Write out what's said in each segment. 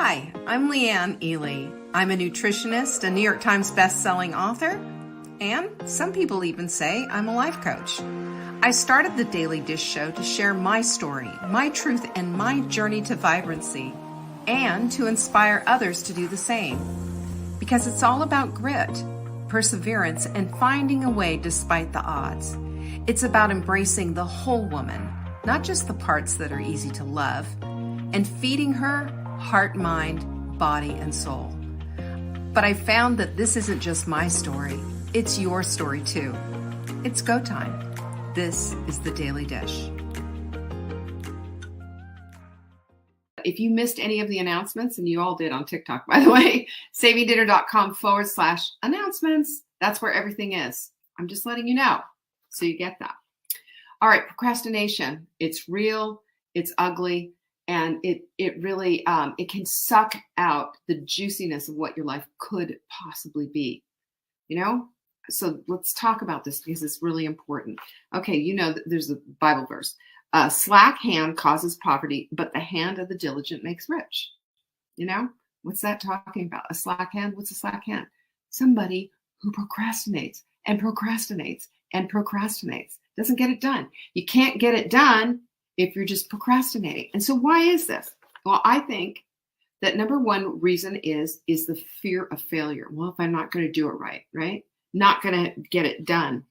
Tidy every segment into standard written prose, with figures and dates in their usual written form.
Hi, I'm Leanne Ely. I'm a nutritionist, a New York Times best-selling author, and some people even say I'm a life coach. I started the Daily Dish Show to share my story, my truth, and my journey to vibrancy, and to inspire others to do the same. Because it's all about grit, perseverance, and finding a way despite the odds. It's about embracing the whole woman, not just the parts that are easy to love, and feeding her heart, mind, body, and soul. But I found that this isn't just my story, it's your story too. It's go time. This is the Daily Dish. If you missed any of the announcements, and you all did on TikTok, by the way, savingdinner.com/announcements. That's where everything is. I'm just letting you know so you get that. All right, procrastination. It's real, it's ugly, and it really it can suck out the juiciness of what your life could possibly be. You know? So let's talk about this because it's really important. Okay, you know there's a Bible verse. A slack hand causes poverty, but the hand of the diligent makes rich. You know? What's that talking about? A slack hand? What's a slack hand? Somebody who procrastinates and procrastinates and procrastinates. Doesn't get it done. You can't get it done if you're just procrastinating. And so why is this? Well, I think that number one reason is the fear of failure. Well, if I'm not going to do it right? Not going to get it done.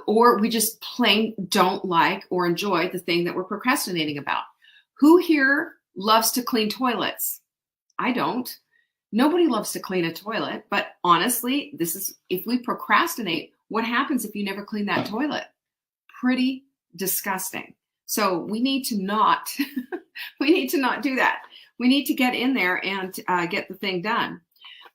Or we just plain don't like or enjoy the thing that we're procrastinating about. Who here loves to clean toilets? I don't. Nobody loves to clean a toilet, but honestly, if we procrastinate, what happens if you never clean that toilet? Pretty disgusting. So we need to not do that. We need to get in there and get the thing done.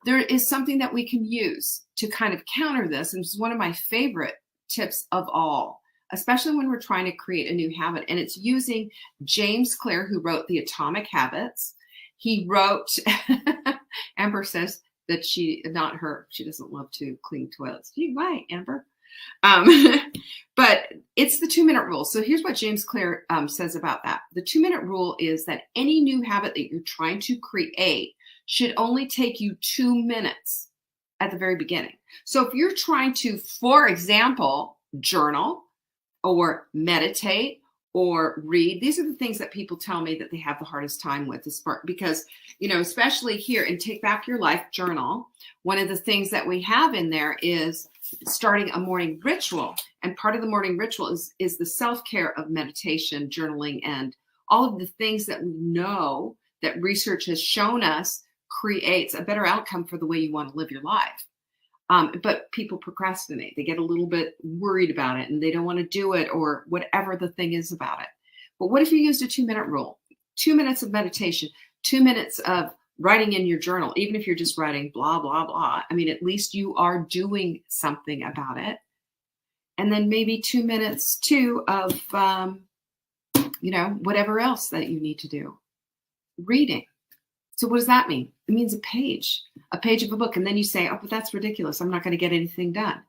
There is something that we can use to kind of counter this, and it's one of my favorite tips of all, especially when we're trying to create a new habit. And it's using James Clear, who wrote The Atomic Habits. He wrote, Amber says that she doesn't love to clean toilets. Why, Amber? But it's the 2-minute rule. So here's what James Clear says about that. The 2-minute rule is that any new habit that you're trying to create should only take you 2 minutes at the very beginning. So if you're trying to, for example, journal or meditate or read, these are the things that people tell me that they have the hardest time with, because, especially here in Take Back Your Life journal, one of the things that we have in there is starting a morning ritual. And part of the morning ritual is the self-care of meditation, journaling, and all of the things that we know that research has shown us creates a better outcome for the way you want to live your life. But people procrastinate. They get a little bit worried about it and they don't want to do it, or whatever the thing is about it. But what if you used a 2-minute rule? 2 minutes of meditation, 2 minutes of writing in your journal, even if you're just writing blah, blah, blah. I mean, at least you are doing something about it. And then maybe 2 minutes too of, whatever else that you need to do. Reading. So what does that mean? It means a page of a book. And then you say, oh, but that's ridiculous. I'm not going to get anything done.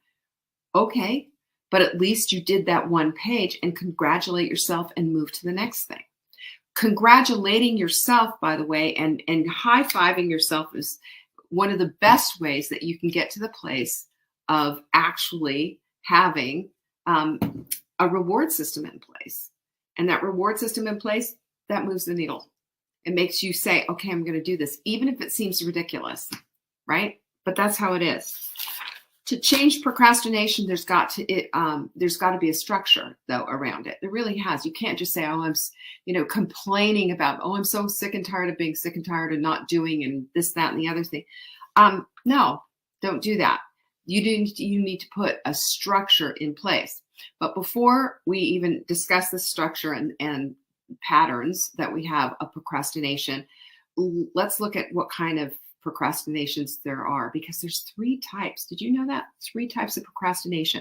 Okay, but at least you did that one page, and congratulate yourself and move to the next thing. Congratulating yourself, by the way, and high-fiving yourself is one of the best ways that you can get to the place of actually having a reward system in place. And that reward system in place, that moves the needle. It makes you say, okay, I'm going to do this, even if it seems ridiculous, right? But that's how it is. To change procrastination, there's got to be a structure, though, around it. There really has. You can't just say, oh, I'm, complaining about, oh, I'm so sick and tired of being sick and tired of not doing and this, that, and the other thing. No, don't do that. You need to put a structure in place. But before we even discuss the structure and patterns that we have of procrastination, let's look at what kind of procrastinations there are, because there's 3 types. Did you know that? 3 types of procrastinators.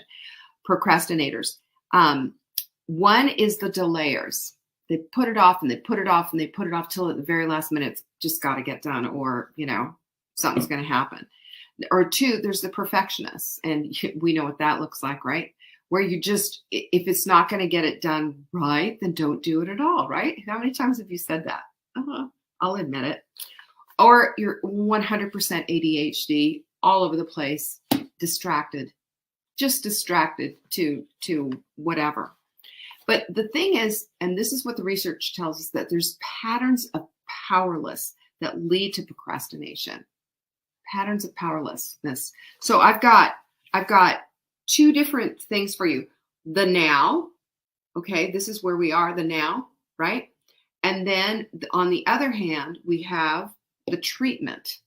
One is the delayers. They put it off and they put it off and they put it off till at the very last minute. It's just got to get done, or something's going to happen. Or 2, there's the perfectionists, and we know what that looks like, right? Where you just, if it's not going to get it done right, then don't do it at all, right? How many times have you said that? I'll admit it. Or you're 100% ADHD, all over the place, distracted, just distracted to whatever. But the thing is, and this is what the research tells us, that there's patterns of powerless that lead to procrastination. Patterns of powerlessness. So I've got two different things for you. The now, okay, this is where we are, the now, right? And then on the other hand, we have the treatment.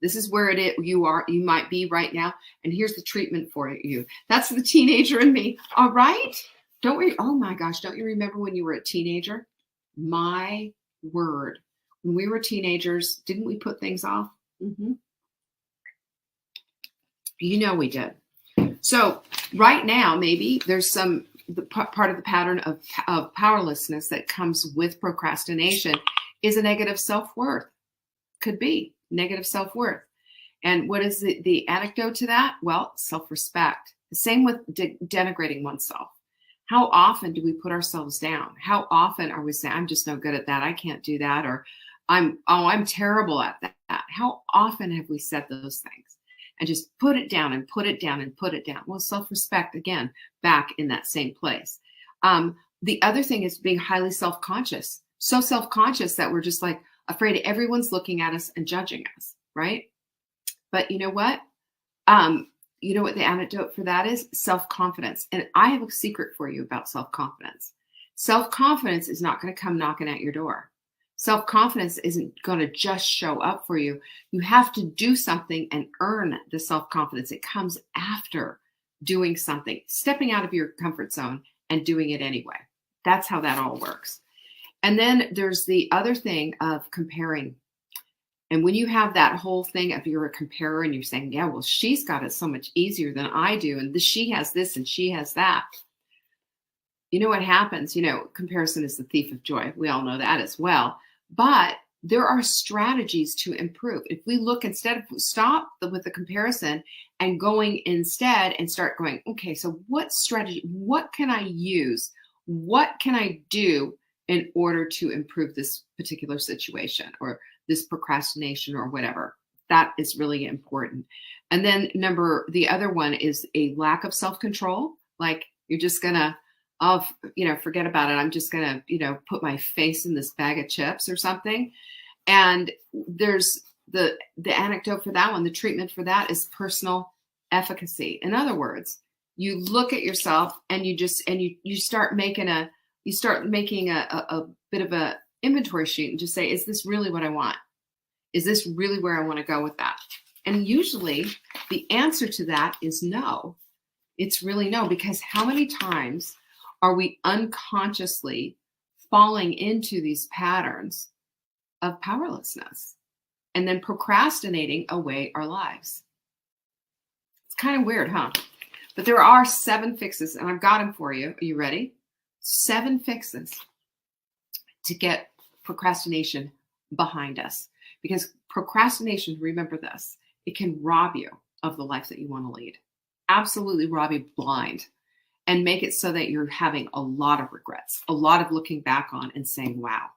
This is where you might be right now. And here's the treatment for you. That's the teenager in me. All right. Don't worry. Oh my gosh. Don't you remember when you were a teenager? My word. When we were teenagers, didn't we put things off? Mm-hmm. You know we did. So right now, maybe there's part of the pattern of powerlessness that comes with procrastination is a negative self-worth. Could be negative self-worth. And what is the antidote to that? Well, self-respect. The same with denigrating oneself. How often do we put ourselves down? How often are we saying, I'm just no good at that. I can't do that. Or I'm terrible at that. How often have we said those things and just put it down and put it down and put it down? Well, self-respect, again, back in that same place. The other thing is being highly self-conscious. So self-conscious that we're just like afraid everyone's looking at us and judging us, right? But you know what? You know what the antidote for that is? Self-confidence. And I have a secret for you about self-confidence. Self-confidence is not going to come knocking at your door. Self-confidence isn't going to just show up for you. You have to do something and earn the self-confidence. It comes after doing something, stepping out of your comfort zone and doing it anyway. That's how that all works. And then there's the other thing of comparing. And when you have that whole thing of you're a comparer and you're saying, yeah, well, she's got it so much easier than I do. And she has this and she has that. You know what happens? You know, comparison is the thief of joy. We all know that as well. But there are strategies to improve. If we look instead of stop with the comparison and going instead and start going, okay, so what strategy, what can I use? What can I do in order to improve this particular situation or this procrastination or whatever? That is really important. And then the other one is a lack of self-control. Like you're just gonna, forget about it. I'm just gonna, put my face in this bag of chips or something. And there's the anecdote for that one. The treatment for that is personal efficacy. In other words, you look at yourself and you start making a bit of a inventory sheet and just say, is this really what I want? Is this really where I want to go with that? And usually the answer to that is no. It's really no, because how many times are we unconsciously falling into these patterns of powerlessness and then procrastinating away our lives? It's kind of weird, huh? But there are 7 fixes, and I've got them for you. Are you ready? 7 fixes to get procrastination behind us. Because procrastination, remember this, it can rob you of the life that you want to lead. Absolutely rob you blind and make it so that you're having a lot of regrets, a lot of looking back on and saying, wow,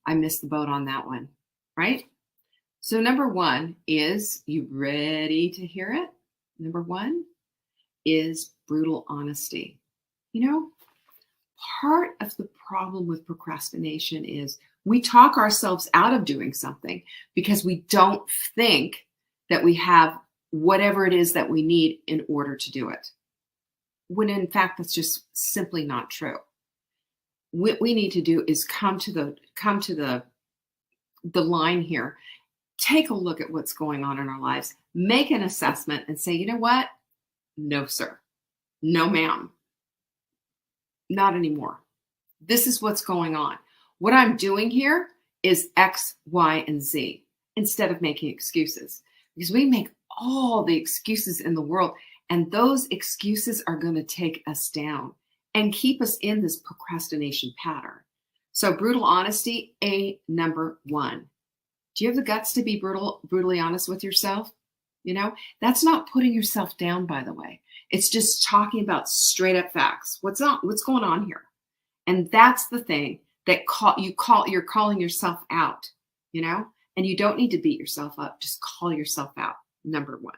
I missed the boat on that one, right? So number 1 is, you ready to hear it? Number 1 is brutal honesty. Part of the problem with procrastination is we talk ourselves out of doing something because we don't think that we have whatever it is that we need in order to do it. When in fact, that's just simply not true. What we need to do is come to the line here, take a look at what's going on in our lives, make an assessment and say, you know what? No, sir. No, ma'am. Not anymore. This is what's going on. What I'm doing here is X, Y, and Z instead of making excuses, because we make all the excuses in the world, and those excuses are going to take us down and keep us in this procrastination pattern. So brutal honesty, number 1. Do you have the guts to be brutally honest with yourself? That's not putting yourself down, by the way. It's just talking about straight up facts. What's going on here? And that's the thing that you're calling yourself out, and you don't need to beat yourself up. Just call yourself out. Number one.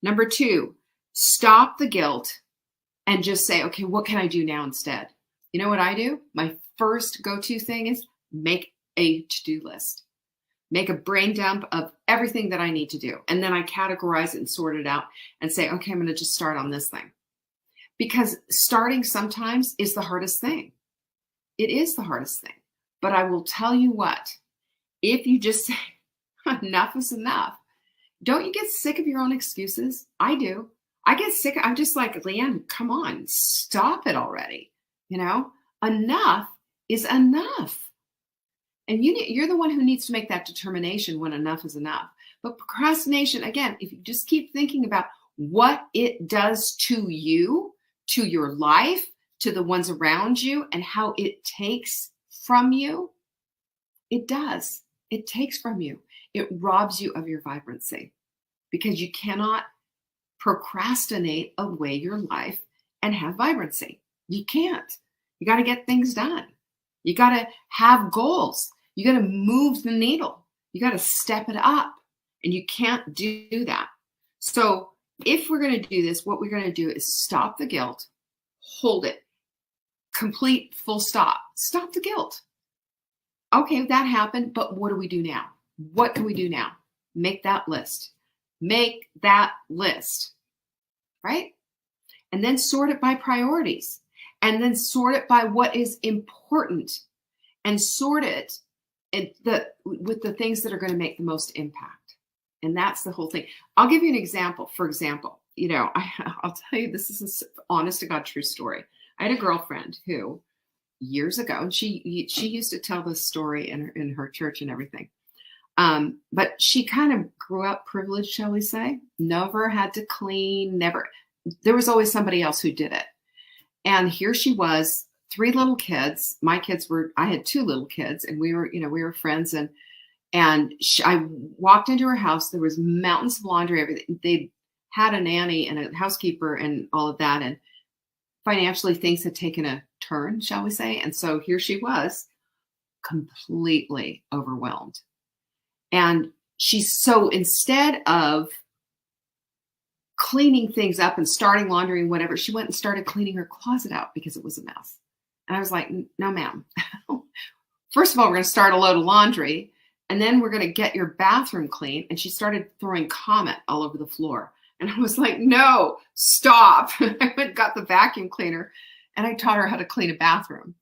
Number two, stop the guilt and just say, okay, what can I do now instead? You know what I do? My first go-to thing is make a to-do list. Make a brain dump of everything that I need to do. And then I categorize it and sort it out and say, okay, I'm going to just start on this thing. Because starting sometimes is the hardest thing. It is the hardest thing. But I will tell you what, if you just say, enough is enough, don't you get sick of your own excuses? I do. I get sick. I'm just like, Leanne, come on, stop it already. Enough is enough. And you're the one who needs to make that determination when enough is enough. But procrastination, again, if you just keep thinking about what it does to you, to your life, to the ones around you, and how it takes from you, it does. It takes from you. It robs you of your vibrancy because you cannot procrastinate away your life and have vibrancy. You can't. You got to get things done. You got to have goals. You got to move the needle. You got to step it up, and you can't do that. So if we're going to do this, what we're going to do is stop the guilt, hold it, complete full stop. Stop the guilt. Okay, that happened, but what do we do now? What can we do now? Make that list. Make that list, right? And then sort it by priorities, and then sort it by what is important, and sort it with the things that are going to make the most impact. And that's the whole thing. I'll give you an example. For example, I'll tell you, this is an honest to God true story. I had a girlfriend who years ago, and she used to tell this story in her church and everything. But she kind of grew up privileged, shall we say, never had to clean, never. There was always somebody else who did it. And here she was, 3 little kids. I had 2 little kids, and we were friends. And I walked into her house. There was mountains of laundry, everything. They had a nanny and a housekeeper and all of that. And financially, things had taken a turn, shall we say. And so here she was, completely overwhelmed. And so instead of cleaning things up and starting laundry and whatever, she went and started cleaning her closet out because it was a mess. And I was like, no, ma'am. First of all, we're going to start a load of laundry, and then we're going to get your bathroom clean. And she started throwing Comet all over the floor. And I was like, no, stop. I went and got the vacuum cleaner, and I taught her how to clean a bathroom.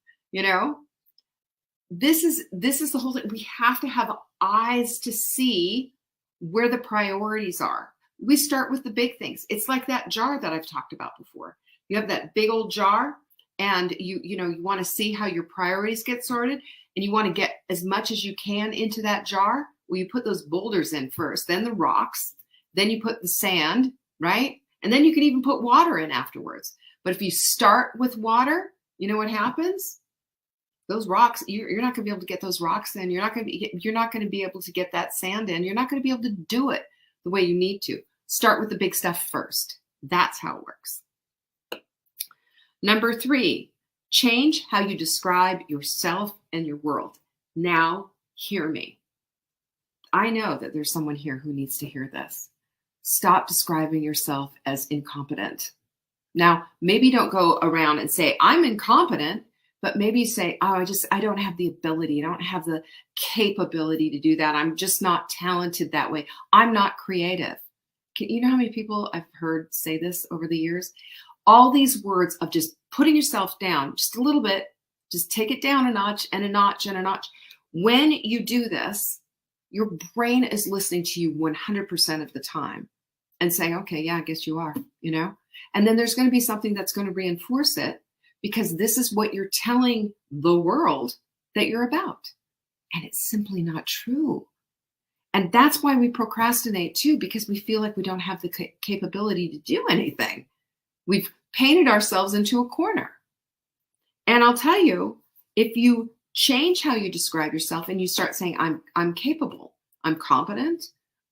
This is the whole thing. We have to have eyes to see where the priorities are. We start with the big things. It's like that jar that I've talked about before. You have that big old jar, and you want to see how your priorities get sorted, and you want to get as much as you can into that jar. Well, you put those boulders in first, then the rocks, then you put the sand, right? And then you can even put water in afterwards. But if you start with water, you know what happens? Those rocks, you're not going to be able to get those rocks in. You're not going to be able to get that sand in. You're not going to be able to do it the way you need to. Start with the big stuff first. That's how it works. Number 3, change how you describe yourself and your world. Now, hear me. I know that there's someone here who needs to hear this. Stop describing yourself as incompetent. Now, maybe don't go around and say, I'm incompetent, but maybe say, I don't have the ability. I don't have the capability to do that. I'm just not talented that way. I'm not creative. You know how many people I've heard say this over the years? All these words of just putting yourself down just a little bit, just take it down a notch and a notch and a notch. When you do this, your brain is listening to you 100% of the time and saying, okay, yeah, I guess you are, And then there's going to be something that's going to reinforce it, because this is what you're telling the world that you're about. And it's simply not true. And that's why we procrastinate too, because we feel like we don't have the capability to do anything. We've painted ourselves into a corner. And I'll tell you, if you change how you describe yourself and you start saying, I'm capable, I'm competent,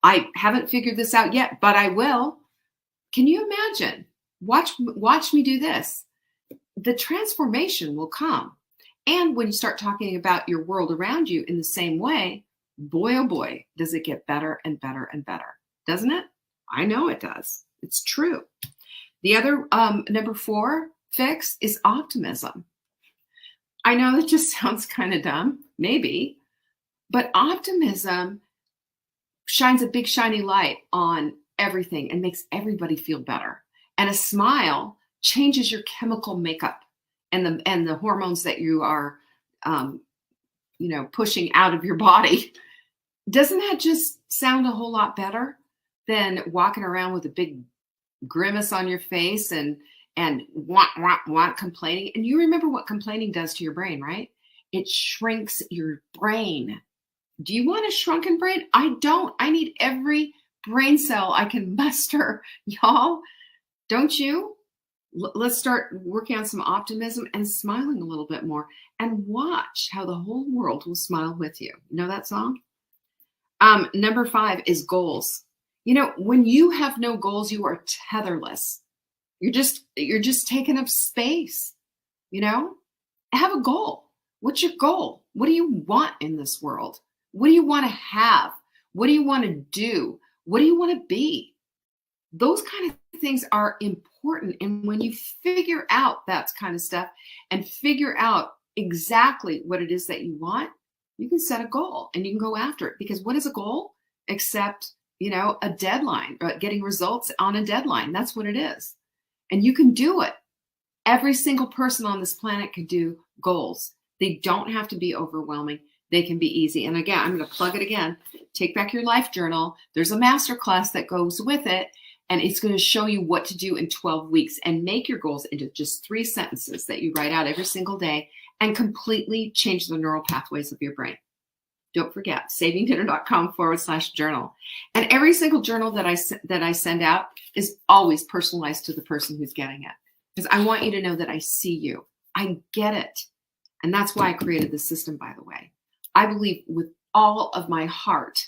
I haven't figured this out yet, but I will. Can you imagine? Watch me do this. The transformation will come. And when you start talking about your world around you in the same way, boy, oh boy, does it get better and better and better, doesn't it? I know it does. It's true. The other number 4 fix is optimism. I know that just sounds kind of dumb, maybe, but optimism shines a big shiny light on everything and makes everybody feel better. And a smile changes your chemical makeup and the hormones that you are, pushing out of your body. Doesn't that just sound a whole lot better than walking around with a big grimace on your face and want complaining? And you remember what complaining does to your brain, right? It shrinks your brain. Do you want a shrunken brain? I don't. I need every brain cell I can muster, y'all. Don't you? Let's start working on some optimism and smiling a little bit more, and watch how the whole world will smile with you. You know that song? Number 5 is goals. When you have no goals, you are tetherless. You're just taking up space. Have a goal. What's your goal? What do you want in this world? What do you want to have? What do you want to do? What do you want to be? Those kind of things are important. And when you figure out that kind of stuff and figure out exactly what it is that you want, you can set a goal and you can go after it. Because what is a goal except, a deadline, or getting results on a deadline? That's what it is. And you can do it. Every single person on this planet can do goals. They don't have to be overwhelming. They can be easy. And again, I'm going to plug it again. Take Back Your Life Journal. There's a masterclass that goes with it, and it's going to show you what to do in 12 weeks and make your goals into just 3 sentences that you write out every single day and completely change the neural pathways of your brain. Don't forget, savingdinner.com/journal. And every single journal that I send out is always personalized to the person who's getting it. Because I want you to know that I see you. I get it. And that's why I created this system, by the way. I believe with all of my heart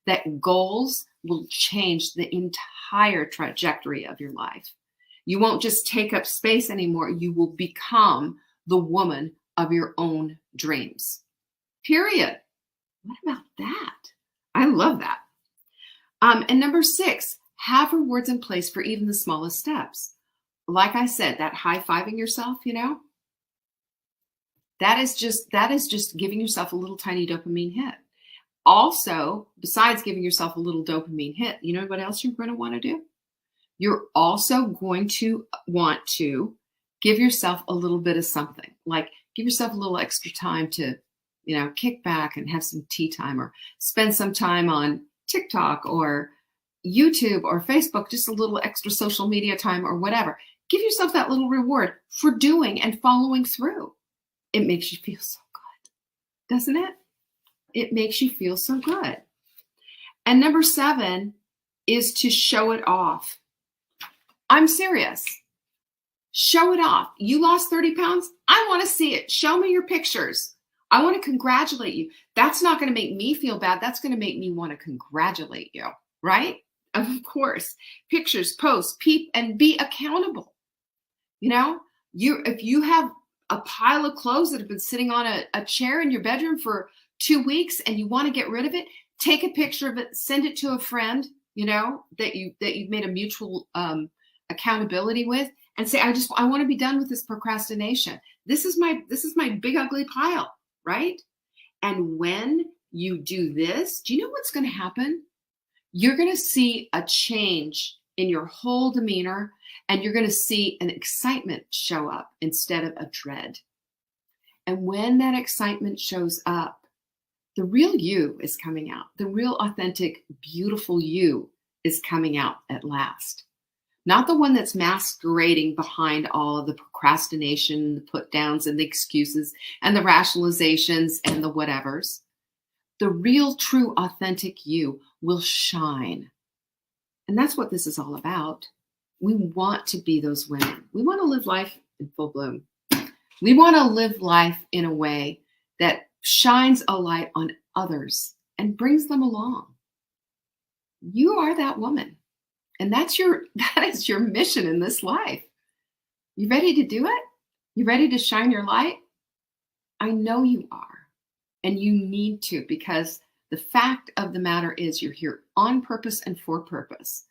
that goals will change the entire trajectory of your life. You won't just take up space anymore. You will become the woman of your own dreams. Period. What about that? I love that. And number 6, have rewards in place for even the smallest steps. Like I said, that high-fiving yourself, that is just giving yourself a little tiny dopamine hit. Also, besides giving yourself a little dopamine hit, you know what else you're going to want to do? You're also going to want to give yourself a little bit of something, like give yourself a little extra time to, kick back and have some tea time, or spend some time on TikTok or YouTube or Facebook, just a little extra social media time or whatever. Give yourself that little reward for doing and following through. It makes you feel so good, doesn't it? It makes you feel so good. And number 7 is to show it off. I'm serious. Show it off. You lost 30 pounds? I want to see it. Show me your pictures. I want to congratulate you. That's not going to make me feel bad. That's going to make me want to congratulate you, right? Of course. Pictures, posts, and be accountable. If you have a pile of clothes that have been sitting on a chair in your bedroom for 2 weeks and you want to get rid of it, take a picture of it, send it to a friend, that you've made a mutual accountability with, and say, I want to be done with this procrastination. This is my big ugly pile, right? And when you do this, do you know what's going to happen? You're going to see a change in your whole demeanor, and you're going to see an excitement show up instead of a dread. And when that excitement shows up, the real you is coming out. The real authentic, beautiful you is coming out at last. Not the one that's masquerading behind all of the procrastination, the put downs and the excuses and the rationalizations and the whatevers. The real, true, authentic you will shine. And that's what this is all about. We want to be those women. We want to live life in full bloom. We want to live life in a way that shines a light on others and brings them along. You are that woman. And that is your mission in this life. You ready to do it? You ready to shine your light? I know you are, and you need to, because the fact of the matter is you're here on purpose and for purpose,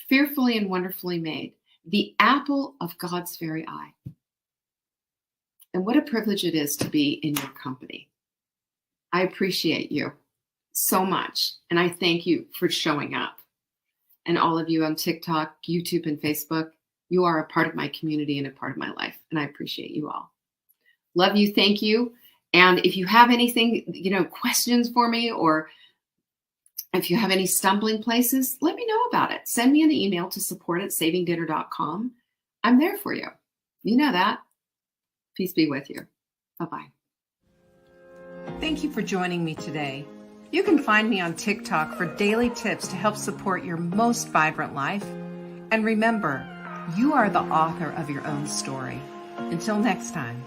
fearfully and wonderfully made, the apple of God's very eye. And what a privilege it is to be in your company. I appreciate you so much, and I thank you for showing up. And all of you on TikTok, YouTube, and Facebook, you are a part of my community and a part of my life, and I appreciate you all. Love you, thank you. And if you have anything, questions for me, or if you have any stumbling places, let me know about it. Send me an email to support@savingdinner.com. I'm there for you. You know that. Peace be with you. Bye-bye. Thank you for joining me today. You can find me on TikTok for daily tips to help support your most vibrant life. And remember, you are the author of your own story. Until next time.